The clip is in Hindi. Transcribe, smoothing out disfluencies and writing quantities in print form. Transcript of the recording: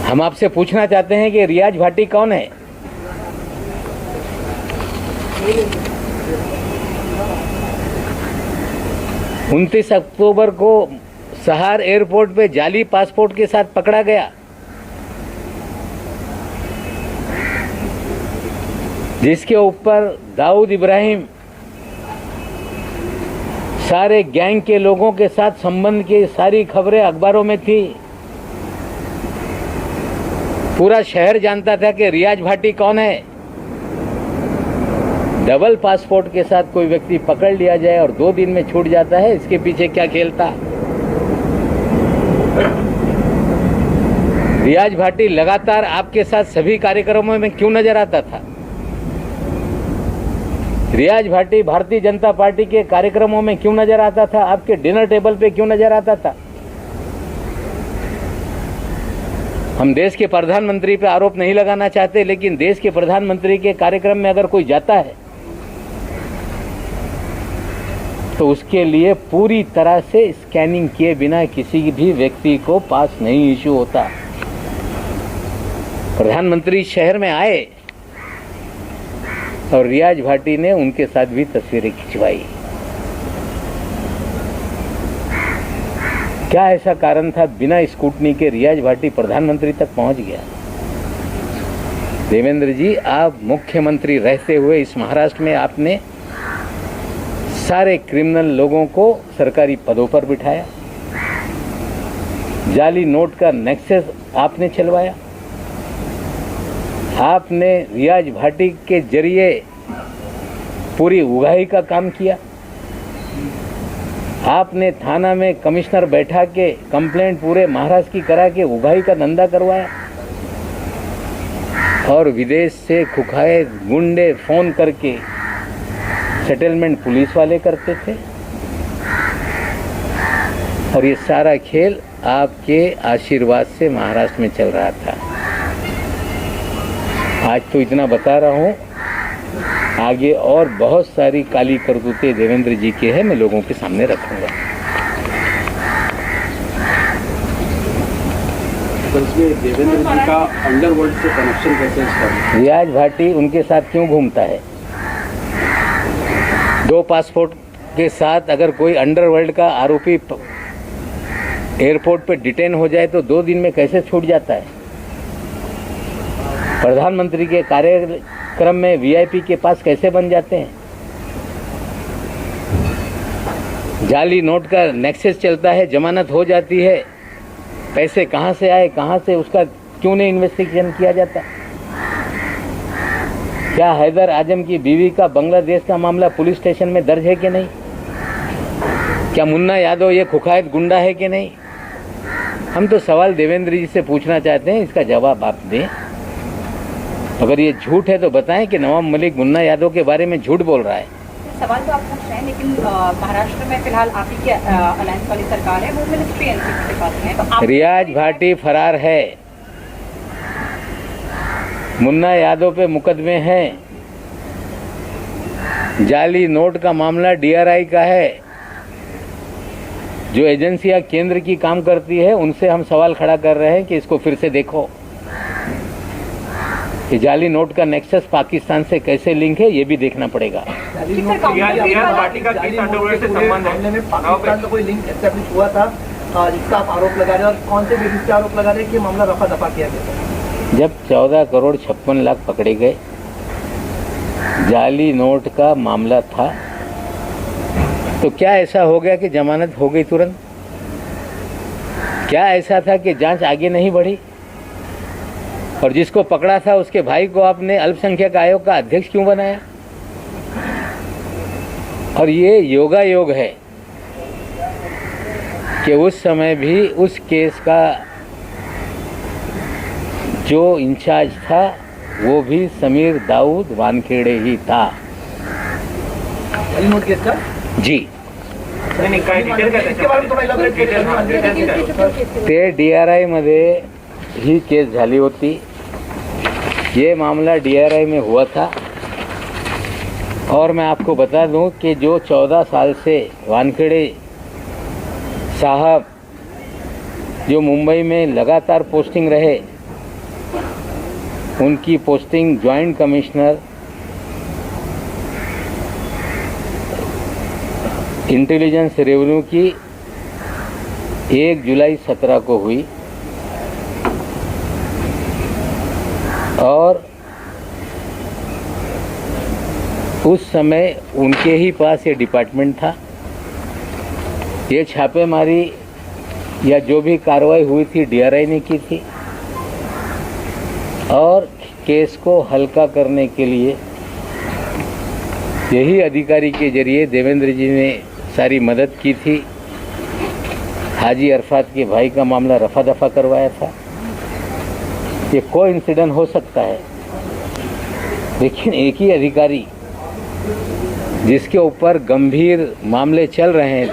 हम आपसे पूछना चाहते हैं कि रियाज भाटी कौन है? उनतीस अक्टूबर को सहार एयरपोर्ट पे जाली पासपोर्ट के साथ पकड़ा गया, जिसके ऊपर दाऊद इब्राहिम सारे गैंग के लोगों के साथ संबंध की सारी खबरें अखबारों में थी। पूरा शहर जानता था कि रियाज भाटी कौन है। डबल पासपोर्ट के साथ कोई व्यक्ति पकड़ लिया जाए और 2 दिन में छूट जाता है, इसके पीछे क्या खेल था? रियाज भाटी लगातार आपके साथ सभी कार्यक्रमों में क्यों नजर आता था? रियाज भाटी भारतीय जनता पार्टी के कार्यक्रमों में क्यों नजर आता था? आपके डिनर टेबल पे क्यों नजर आता था? हम देश के प्रधानमंत्री पे आरोप नहीं लगाना चाहते, लेकिन देश के प्रधानमंत्री के कार्यक्रम में अगर कोई जाता है तो उसके लिए पूरी तरह से स्कैनिंग किए बिना किसी भी व्यक्ति को पास नहीं इशू होता। प्रधानमंत्री शहर में आए और रियाज भाटी ने उनके साथ भी तस्वीरें खिंचवाई। क्या ऐसा कारण था बिना स्कूटनी के रियाज भाटी प्रधानमंत्री तक पहुंच गया? देवेंद्र जी, आप मुख्यमंत्री रहते हुए इस महाराष्ट्र में आपने सारे क्रिमिनल लोगों को सरकारी पदों पर बिठाया, जाली नोट का नेक्सस आपने चलवाया, आपने रियाज भाटी के जरिए पूरी उगाही का काम किया, आपने थाना में कमिश्नर बैठा के कंप्लेंट पूरे महाराष्ट्र की करा के उगाही का धंधा करवाया, और विदेश से खुखाए गुंडे फोन करके सेटलमेंट पुलिस वाले करते थे। और ये सारा खेल आपके आशीर्वाद से महाराष्ट्र में चल रहा था। आज तो इतना बता रहा हूँ, आगे और बहुत सारी काली करतूतें देवेंद्र जी के हैं, मैं लोगों के सामने रखूंगा। देवेंद्र जी का अंडरवर्ल्ड से कनेक्शन कैसे है? रियाज भाटी उनके साथ क्यों घूमता है? 2 पासपोर्ट के साथ अगर कोई अंडरवर्ल्ड का आरोपी एयरपोर्ट पे डिटेन हो जाए तो 2 दिन में कैसे छूट जाता है? प्रधानमंत्री के कार्यक्रम में वीआईपी के पास कैसे बन जाते हैं? जाली नोट का नेक्सस चलता है, जमानत हो जाती है, पैसे कहां से आए, कहां से, उसका क्यों नहीं इन्वेस्टिगेशन किया जाता? क्या हैदर आजम की बीवी का बांग्लादेश का मामला पुलिस स्टेशन में दर्ज है कि नहीं? क्या मुन्ना यादव ये खुखायत गुंडा है कि नहीं? हम तो सवाल देवेंद्र जी से पूछना चाहते हैं, इसका जवाब आप दें। अगर ये झूठ है तो बताएं कि नवाब मलिक मुन्ना यादव के बारे में झूठ बोल रहा है। सवाल तो आप पूछ रहे हैं, लेकिन महाराष्ट्र में फिलहाल आप ही की अलायंस वाली सरकार है, वो मिनिस्ट्री एनसीपी के पास है, तो रियाज भाटी फरार है, मुन्ना यादव पे मुकदमे हैं, जाली नोट का मामला डीआरआई का है। जो एजेंसियां केंद्र की काम करती है उनसे हम सवाल खड़ा कर रहे हैं कि इसको फिर से देखो कि जाली नोट का नेक्सस पाकिस्तान से कैसे लिंक है, ये भी देखना पड़ेगा। रियाज भाटी का किस अंडरवर्ल्ड से संबंध है? में पाकिस्तान का कोई लिंक एस्टैब्लिश हुआ था जिसका आप आरोप लगा रहे हैं, और कौन से बेसिस पे आरोप लगा रहे हैं कि मामला रफा दफा किया गया? जब 14 करोड़ 56 लाख पकड़े गए, जाली नोट का मामला था, तो क्या ऐसा हो गया कि जमानत हो गई तुरंत? क्या ऐसा था कि जांच आगे नहीं बढ़ी? और जिसको पकड़ा था उसके भाई को आपने अल्पसंख्यक आयोग का अध्यक्ष क्यों बनाया? और ये योगा योग है कि उस समय भी उस केस का जो इंचार्ज था वो भी समीर दाऊद वानखेड़े ही था। जाली नोट केस का? जी, इसके बारे में थोड़ा इलाबोरेट कीजिए। ते डीआरआई मध्ये ही केस झाली होती, ये मामला डीआरआई में हुआ था। और मैं आपको बता दूं कि जो 14 साल से वानखेड़े साहब जो मुंबई में लगातार पोस्टिंग रहे, उनकी posting joint commissioner intelligence revenue की 1 जुलाई 17 को हुई और उस समय उनके ही पास ये डिपार्टमेंट था। ये छापेमारी या जो भी कार्रवाई हुई थी डीआरआई ने की थी और केस को हल्का करने के लिए यही अधिकारी के जरिए देवेंद्र जी ने सारी मदद की थी। हाजी अरफात के भाई का मामला रफा दफा करवाया था। ये कोइंसिडेंस हो सकता है, लेकिन एक ही अधिकारी जिसके ऊपर गंभीर मामले चल रहे हैं